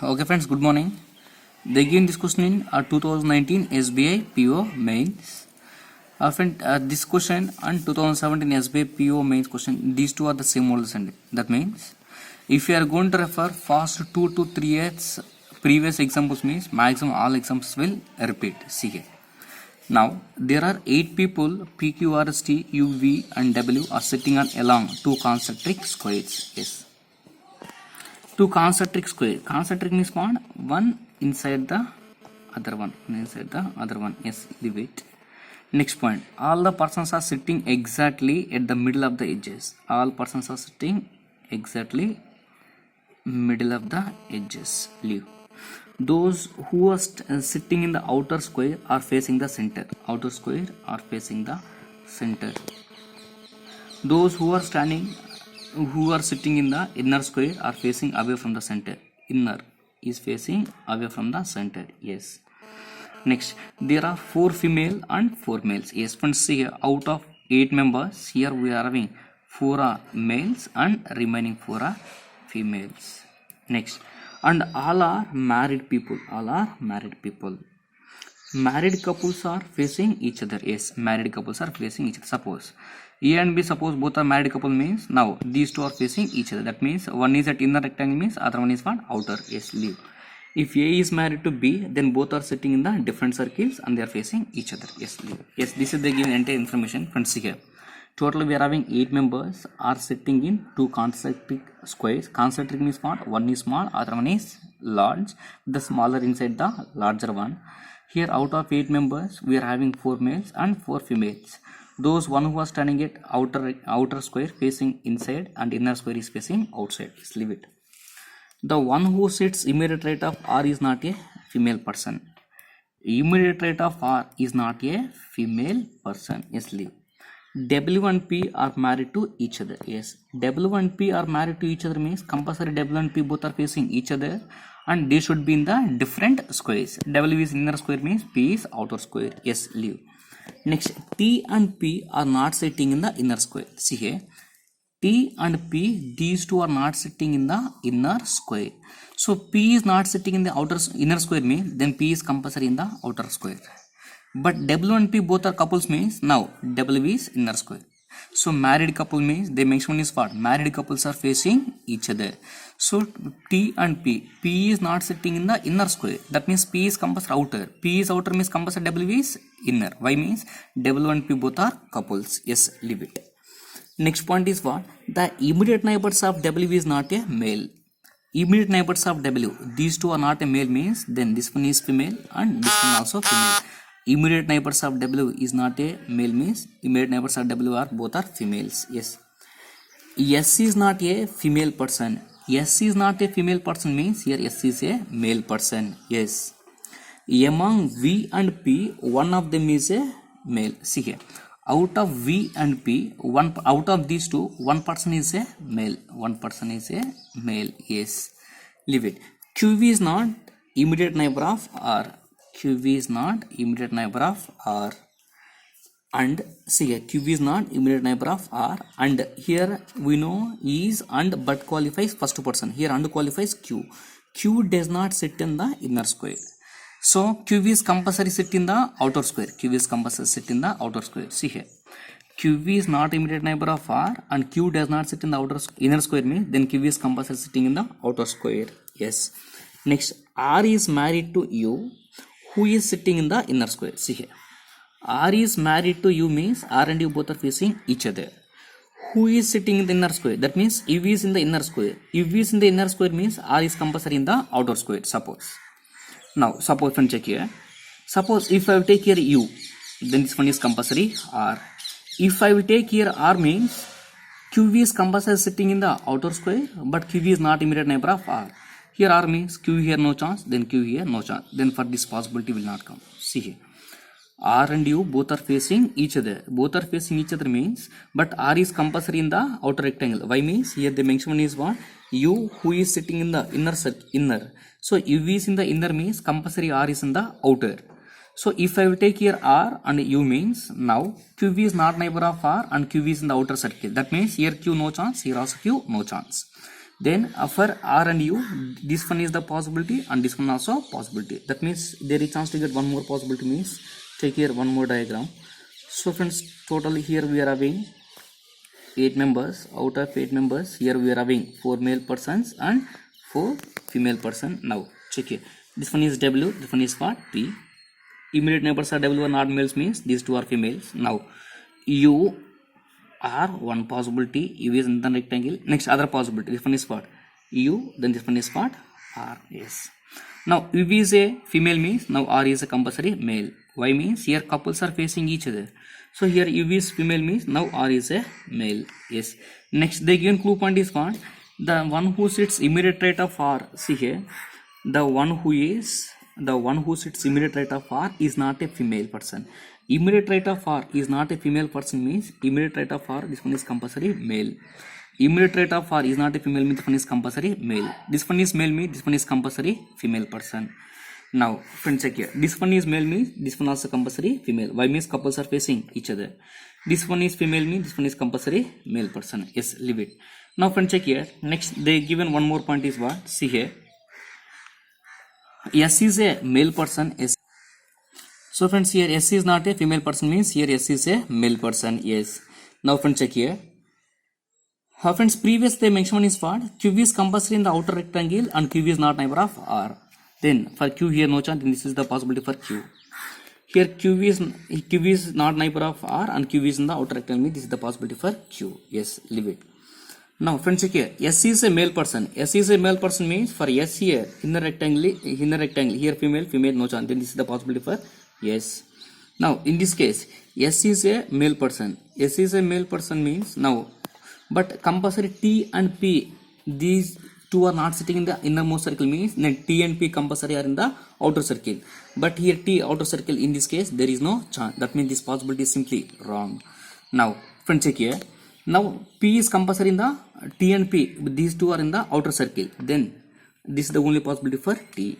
Okay friends, good morning. They given this question in 2019 SBI PO mains. Friend, this question and 2017 SBI PO mains question, these two are the same models, and that means if you are going to refer first 2 to 3 years previous examples, means maximum all examples will repeat. See here. Now there are 8 people P, Q, R, S, T, U, V and W are sitting on along two concentric squares. Yes. Two concentric square. Concentric means what? One inside the other one. Yes, leave it. Next point. All the persons are sitting exactly at the middle of the edges. All persons are sitting exactly middle of the edges. Leave. Those who are sitting in the outer square are facing the center. Outer square are facing the center. Those who are sitting in the inner square are facing away from the center. Inner is facing away from the center. Yes. Next, there are 4 female and 4 males. Yes, friends, see here, out of 8 members, here we are having 4 are males and remaining 4 are females. Next, and all are married people. All are married people. Married couples are facing each other. Yes, married couples are facing each other. Suppose A and B, suppose both are married couple, means now these two are facing each other. That means one is at inner rectangle, means other one is what? Outer. Yes, leave. If A is married to B, then both are sitting in the different circles and they are facing each other. Yes, leave. Yes, this is the given entire information. Friends, see here. Total we are having 8 members are sitting in two concentric squares. Concentric means what? One is small, other one is large. The smaller inside the larger one. Here out of 8 members, we are having 4 males and 4 females. Those one who are standing at outer square facing inside and inner square is facing outside. Just leave it. The one who sits immediate right of R is not a female person. Immediate right of R is not a female person. Yes, leave. W and P are married to each other. Yes, W and P are married to each other means compulsory W and P both are facing each other and they should be in the different squares. W is inner square means P is outer square. Yes, leave. Next, T and P are not sitting in the inner square. See here, T and P, these two are not sitting in the inner square. So P is not sitting in the inner square means then P is compulsory in the outer square. But W and P both are couples means now W is inner square. So married couple means they mention is what? Married couples are facing each other. So T and P is not sitting in the inner square. That means P is compulsory outer. P is outer means compulsory W is inner. Y means W and P both are couples. Yes, leave it. Next point is what? The immediate neighbors of W is not a male. Immediate neighbors of W, these two are not a male means then this one is female and this one also female. Immediate neighbors of W is not a male means immediate neighbors of W are both are females. Yes. S is not a female person. S is not a female person means here S is a male person. Yes. Among V and P, one of them is a male. See here. Out of V and P, out of these two, one person is a male. One person is a male. Yes. Leave it. QV is not immediate neighbor of R. QV is not immediate neighbor of R. And see here, QV is not immediate neighbor of R. And here we know is and but qualifies first person. Here and qualifies Q. Q does not sit in the inner square. So QV is compulsory sit in the outer square. QV is compulsory sit in the outer square. See here. QV is not immediate neighbor of R and Q does not sit in the inner square means then QV is compulsory sitting in the outer square. Yes. Next, R is married to U, who is sitting in the inner square. See here. R is married to U means R and U both are facing each other. Who is sitting in the inner square? That means U is in the inner square. If U is in the inner square means R is compulsory in the outer square. Suppose. Now, suppose friend check here. Suppose if I will take here U, then this one is compulsory R. If I will take here R means QV is compulsory sitting in the outer square, but QV is not immediate neighbor of R. Here R means Q here no chance, then Q here no chance. Then for this possibility will not come. See here. R and U both are facing each other. Both are facing each other means, but R is compulsory in the outer rectangle. Y means here the mention is what? U who is sitting in the inner. So U is in the inner means compulsory R is in the outer. So if I will take here R and U means now QV is not neighbor of R and QV is in the outer circle. That means here Q no chance, here also Q no chance. Then for R and U, this one is the possibility and this one also possibility. That means there is chance to get one more possibility. Means take here one more diagram. So friends, totally here we are having 8 members. Out of 8 members, here we are having 4 male persons and 4 female person. Now check here. This one is W, this one is what? P. Immediate neighbors are W and odd males, means these two are females. Now U are one possibility. U is in the rectangle. Next other possibility. This one is what? U. Then this one is what? R. Yes. Now U is a female, means now R is a compulsory male. Why? Means here couples are facing each other. So here U is female, means now R is a male. Yes. Next the given clue point is what? The one who sits immediate right of R. See here. The one who sits immediate right of R is not a female person. Immediate right of R is not a female person, means immediate right of R, this one is compulsory male. Immediate right of R is not a female, means this one is compulsory male. This one is male, means this one is compulsory female person. Now friends check here. This one is male, means this one also compulsory female. Why? Means couples are facing each other. This one is female, means this one is compulsory male person. Yes, leave it. Now friends check here. Next they given one more point is what? See here. S is a male person. S. So friends here S is not a female person, means here S is a male person. Yes. Now friends check here. Friends, previous they mentioned is what? Q is compulsory in the outer rectangle and Q is not neighbor of R. Then for Q here no chance, then this is the possibility for Q. Here Q is not neighbor of R and Q is in the outer rectangle, this is the possibility for Q. Yes, leave it. Now friends check here. S is a male person. S is a male person, means for S here in the rectangle here female no chance, then this is the possibility for yes. Now in this case S is a male person. S is a male person means now, but compulsory T and P, these two are not sitting in the innermost circle, means then T and P compulsory are in the outer circle. But here T outer circle, in this case there is no chance. That means this possibility is simply wrong. Now friends check here. Now P is compulsory in the T and P, these two are in the outer circle, then this is the only possibility for T.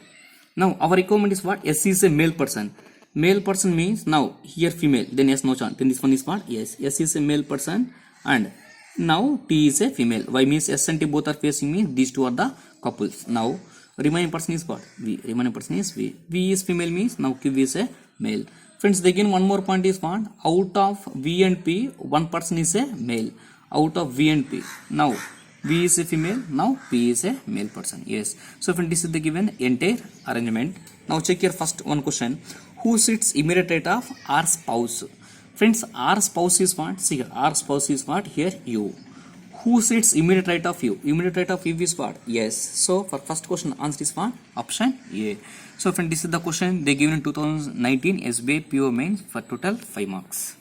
Now our requirement is what? S is a male person. Male person means now here female, then S no chance, then this one is what? Yes, S is a male person and now T is a female. Why? Means S and T both are facing, means these two are the couples. Now remaining person is what? V. Remaining person is V. V is female, means now Q is a male. Friends, again one more point is what? Out of V and P, one person is a male. Out of V and P, now V is a female, now P is a male person. Yes. So friends, this is the given entire arrangement. Now check here first one question. Who sits immediate right of R spouse? Friends, R spouse is what? See here, R spouse is what? Here U. Who sits immediate right of U? Immediate right of U is what? Yes. So for first question answer is what? Option A. So friends, this is the question they given in 2019 SBI PO mains for total 5 marks.